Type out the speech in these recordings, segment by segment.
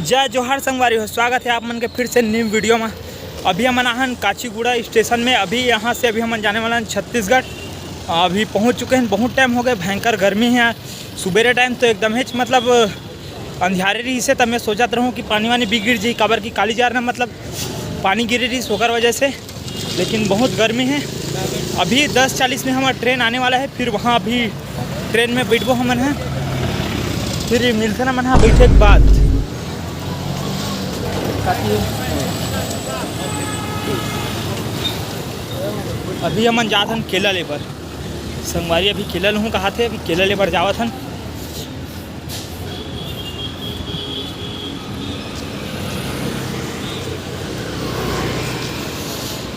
जय जोहार संगवारी हो, स्वागत है आप मन के फिर से न्यू वीडियो में। अभी हम आहन काचीगुड़ा स्टेशन में। अभी यहाँ से अभी हम जाने वाला हैं छत्तीसगढ़। अभी पहुँच चुके हैं, बहुत टाइम हो गए, भयंकर गर्मी है। सुबेरे टाइम तो एकदम ही मतलब अंधियारे रही से, तब मैं सोचत रहूँ कि पानी वानी भी गिर जाए, काबर की काली जार ना मतलब पानी गिरी रही सोकर वजह से, लेकिन बहुत गर्मी है। अभी 10:40 में हमारा ट्रेन आने वाला है, फिर वहाँ अभी ट्रेन में बैठबो हमन है, फिर मिलते ना मन है बैठे के बाद। अभी हमन जात हन केला लेबर। संगवारी अभी केला लूँ कहा थे, अभी केला लेबर जावत हन।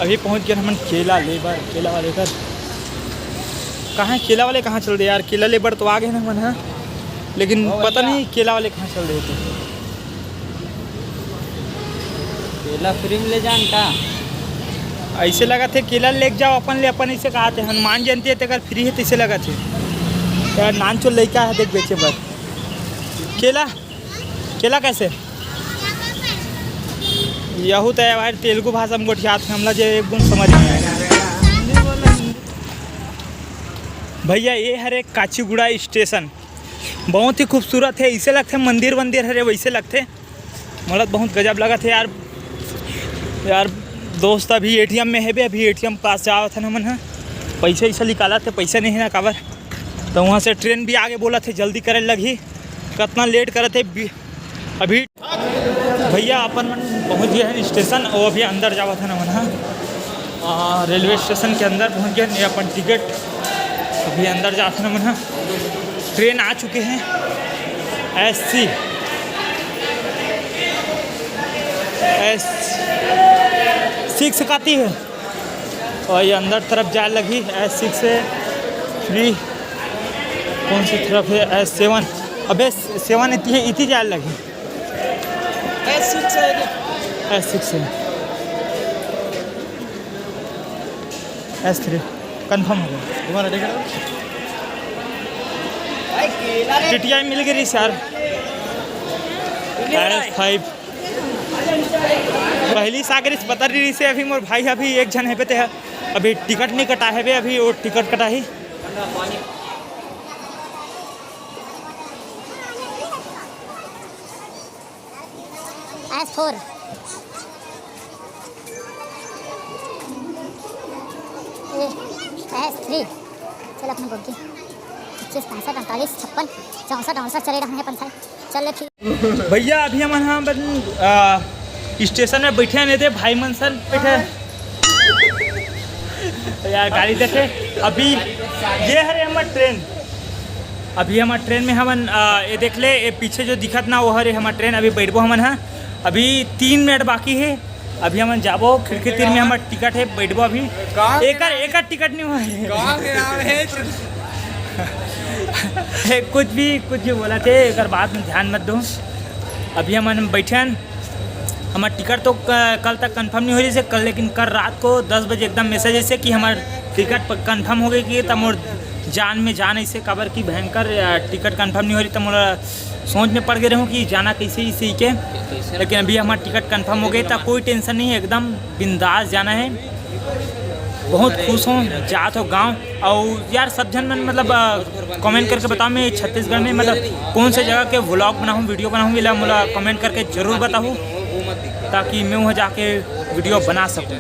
अभी पहुंच गए हमन केला लेबर। केला वाले कर कहाँ है? केला वाले कहाँ चल रहे यार? केला लेबर तो आ गए ना मन है, लेकिन पता नहीं केला वाले कहाँ चल रहे थे। केला फ्री में ले जान का ऐसे लगा थे केला लेके जाओ अपन ले, अपन ऐसे कहा थे हनुमान जयंती है तो फ्री है, तैसे लगा थे यार। नानचो लड़का है देख बेचे बर केला। केला कैसे यहू तो यार तेलुगु भाषा में गोठियात है, हमला जो एक गुण समझ में आया। भैया ये है एक काचीगुड़ा स्टेशन, बहुत ही खूबसूरत है। ऐसे लगते मंदिर वंदिर है वैसे लगते, मतलब बहुत गजब लगा थे यार। दोस्त अभी एटीएम में है बे, अभी एटीएम पास जावा था ना मन है, पैसा ऐसा निकाला थे, पैसा नहीं है ना काबर, तो वहाँ से ट्रेन भी आगे बोला थे जल्दी करे लगी, कितना लेट करे थे अभी। भैया अपन मन पहुँच गए हैं स्टेशन, और अभी अंदर जावा था ना मन है, रेलवे स्टेशन के अंदर पहुँच गए। नहीं अपन टिकट अभी अंदर जा था ना मन है। ट्रेन आ चुके हैं S6 आती है, और ये अंदर तरफ जाए लगी। S6 से फ्री कौन सी तरफ है? S7। अबे 7 इतनी जाए लगी। S6 है S3 कंफर्म हो गया तुम्हारा टिकट। टिटिया मिल गई यार। S5 पहली सागर इस बता रही से अभी मोर भाई अभी एक जन है पे थे, अभी टिकट नहीं कटा है बे, अभी वो टिकट कटा ही। S4 S3 चल अपने बोल के 25 65 48 56 64 68 चले रहे हैं अपन सारे। चल ठीक भैया अभी हम यहाँ स्टेशन में बैठे नहीं थे, भाई मन सर बैठे यार गाड़ी देखे। अभी ये है हमारा ट्रेन, अभी हमारा ट्रेन में हमन ये देख ले, ये पीछे जो दिखत ना वो है हमारा ट्रेन। अभी बैठबो हमन है, अभी 3 मिनट बाकी है। अभी हमन जाबो खिड़की 3 में हमारा टिकट है, बैठबो। अभी एक टिकट नहीं हुआ है कुछ भी बोला थे, एक बात में ध्यान मत दो। अभी हम बैठे हैं, हमारा टिकट तो कल तक कंफर्म नहीं हो रही से कल, लेकिन कल रात को 10 बजे एकदम मैसेज ऐसे कि हमारा टिकट कंफर्म हो गई कि तब मोर जान में जान ऐसे काबर की भयंकर टिकट कंफर्म नहीं हो रही, तो मोरा सोच में पड़ गए रहूँ कि जाना कैसे इसी के। लेकिन अभी हमारा टिकट कंफर्म हो गई, तो कोई टेंशन नहीं है, एकदम बिंदास जाना है। बहुत खुश हूँ जात हो गांव। और यार सब जन मन मतलब कमेंट करके बताओ, मैं छत्तीसगढ़ में मतलब कौन से जगह के व्लॉग बनाऊँ, वीडियो बनाऊँ, इला मुला कमेंट करके ज़रूर बताऊँ, ताकि मैं वहाँ जाके वीडियो बना सकूँ।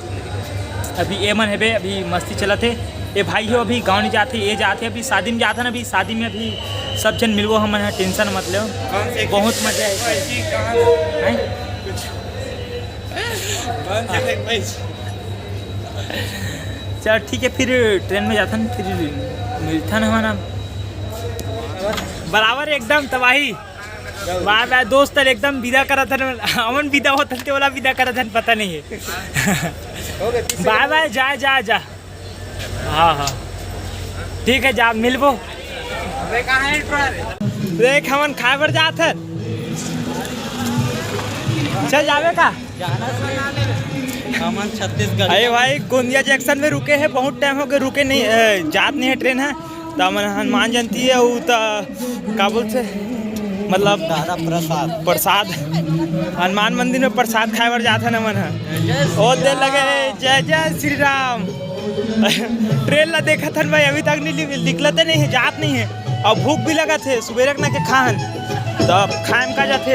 अभी ये मन है बे, अभी मस्ती चला थे। ये भाई हो अभी गाँव नहीं जाते, ये जाते अभी शादी में जाते ना। अभी शादी में अभी सब जन मिलवो हम, टेंशन मत लो, बहुत मजा है। चल ठीक है, फिर ट्रेन में जाता ना, फिर मिलता ना हमारा बराबर एकदम तबाही। बार दोस्त एकदम विदा करा था, अमन विदा होता थे वाला विदा करा था, पता नहीं है। बाय बाय, जा। हाँ ठीक है, जा मिलबो। देख हमन खाए बर जात है, चल जावे का हमन छत्तीसगढ़। अरे भाई गोंदिया जंक्शन में रुके हैं, बहुत टाइम हो गए रुके नहीं, जात नहीं है ट्रेन है। तो हनुमान जयंती है वो तो का बोलते मतलब दादा प्रसाद प्रसाद हनुमान मंदिर में प्रसाद खाए बर जाता न मन और दे लगे जय जय श्री राम। ट्रेन ला देखा था भाई, अभी तक नहीं निकलते नहीं है, जात नहीं है और भूख भी लगा थे सुबेरे ना के खान तब खाए का जाते।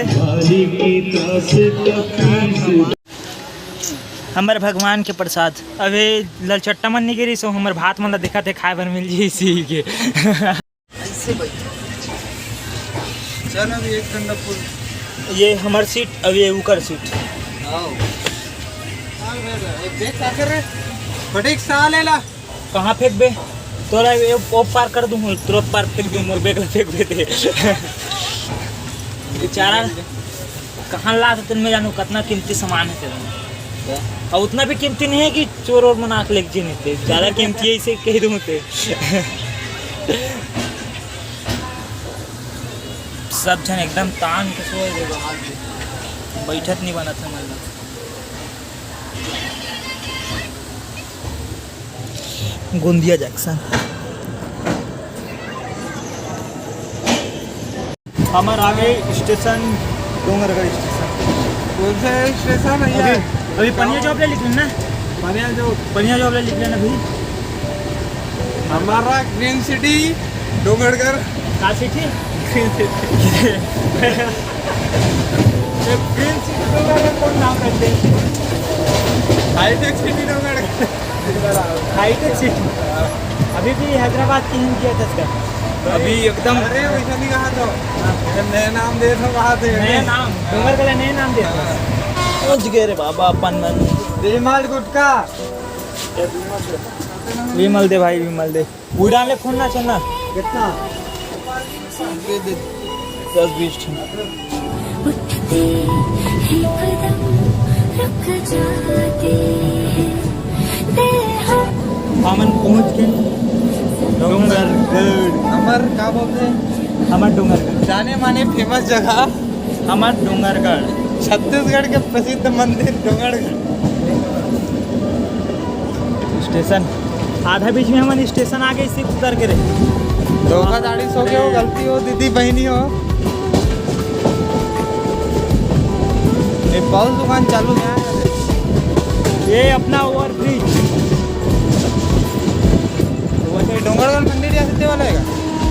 हमारे भगवान के प्रसाद अभी ललचट्टा मन नहीं गिरी सो हमारे भात मन ला देखा थे खाए बर मिल जी इसी के। चल अभी एक घंटा फुल ये हमार सीट अब ये उकर सीट आओ एक देख क्या कर रहे फटिक सा ले ला कहाँ फेंक बे तोरा वो पार कर दूँ तुरंत पार फेंक दूँ मोर बैग फेंक दे थे बेचारा कहाँ ला सकते मैं जानू कितना कीमती सामान है तेरा और उतना भी कीमती नहीं है कि चोर और मना के लेके नहीं थे, ज़्यादा कीमती है इसे कह दूँ थे। सब जन एकदम तान के सोए बैठत नहीं बना था मतलब। गोंदिया जंक्शन हमारे आगे स्टेशन डोंगरगढ़ स्टेशन। कौन सा स्टेशन है ये? अभी पनिया जॉब ले लिख लेना, पनिया जॉब ले लिख लेना भाई। हमारा ग्रीन सिटी डोंगरगढ़ का सिटी ग्रीन सिटी डोंगरगढ़ कौन नाम रखते हैं? High tech city Dongargarh high tech city अभी भी हैदराबाद की हिंदी किया था इसका अभी एकदम। अरे वैसा नहीं कहा तो नया नाम दे तो कहा थे नया नाम डोंगरगढ़ नए नाम दिया पहुँच गए रे बाबा अपन मन। विमल गुटका विमल दे भाई विमल दे उड़ा ले फोन ना चलना कितना 10-20 उठते ही कदम रुक जाते हैं दिल हम हमन पहुँच गए डोंगरगढ़। अमर क्या बोलते हैं हमार डोंगरगढ़ जाने माने फेमस जगह हमार डोंगरगढ़ छत्तीसगढ़ के प्रसिद्ध मंदिर डोंगरगढ़ स्टेशन। आधा बीच में हमन स्टेशन आ गए सिर्फ उतर के रहे। धोखाधड़ी सो गए हो, गलती हो, दीदी बहनी हो। ये बहुत दुकान चालू है ये अपना ओवर ब्रिज वैसे डोंगरगढ़ मंदिर जैसे वाला है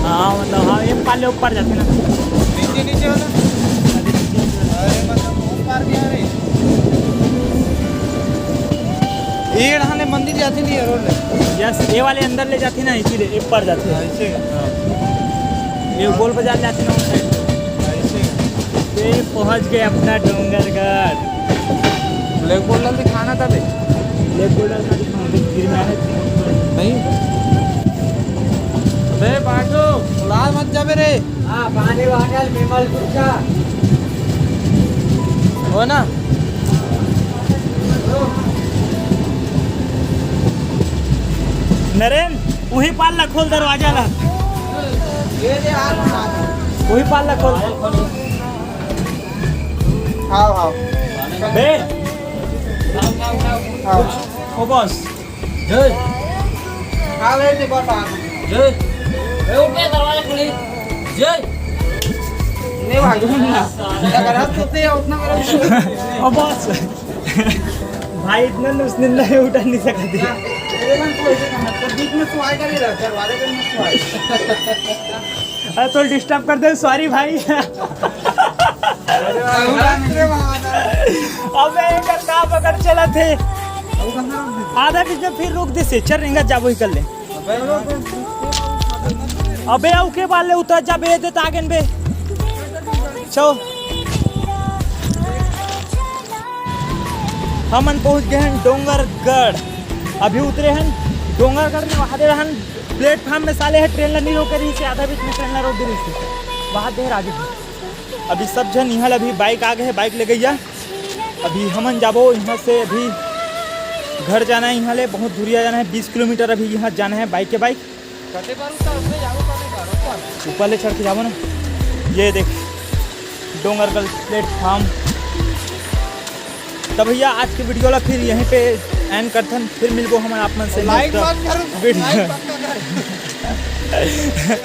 हाँ मतलब हाँ एक पाले ऊपर जाते ना नीचे नीचे वाला। अरे मतलब ऊपर भी आ रही ये रहने मंदिर जाती नहीं है रोड यस ये वाले अंदर ले जाते ना इसीलिए एक पर जाते हैं ऐसे ये गोल बाजार जाते ना उस साइड। ऐसे ये पहुंच गए अपना डोंगरगढ़। ब्लैक बोर्ड दिखाना था लेफ्ट गोल्डन का दिखाऊंगे फिर मैंने नहीं अबे बाटो उड़ा मत जाबे रे। हाँ पानी वागल विमल गुटका हो ना नरेंद्र वही पाल खोल दरवाजा ला ये दे हाथ वही पाल खोल हां हां बे हां ओ बॉस जय खा ले दे बता जय ए उठे दरवाजा खोली जय नहीं भाई ना करा तो उतना करा ओ बॉस भाई इतना न उसने नहीं उठा नहीं सका दिया बीच में तू आएगा नहीं रहा दरवाजे पे मत आए अरे तो डिस्टर्ब कर दे सॉरी भाई। अबे एक काम अगर चला थे आधा बीच में फिर रोक दे से चल रेंगा जाबो ही कर ले। अबे आओ के बाले उतर जा बे दे तागन बे चो हमन पहुंच गए हैं डोंगरगढ़। अभी उतरे हैं डोंगरगढ़ में वहाँ दे रहन प्लेटफार्म में साले है ट्रेन ला नहीं रोक रही से आधा बीच में ट्रेन ला रोक दे रही थी वहाँ देर आगे। अभी सब जन यहाँ अभी बाइक आ गए बाइक ले गई है। अभी हमन जाबो यहाँ से अभी घर जाना है। यहाँ ले बहुत दूरिया जाना है 20 किलोमीटर अभी यहाँ जाना है बाइक के बाइक ऊपर ले चढ़ के जाबो ना। ये देख डोंगरगढ़ प्लेटफार्म। तब भैया आज के वीडियो ला फिर यहीं पे एंड करथन फिर मिलबो हमारे आप मन से लाइक मत करो वीडियो।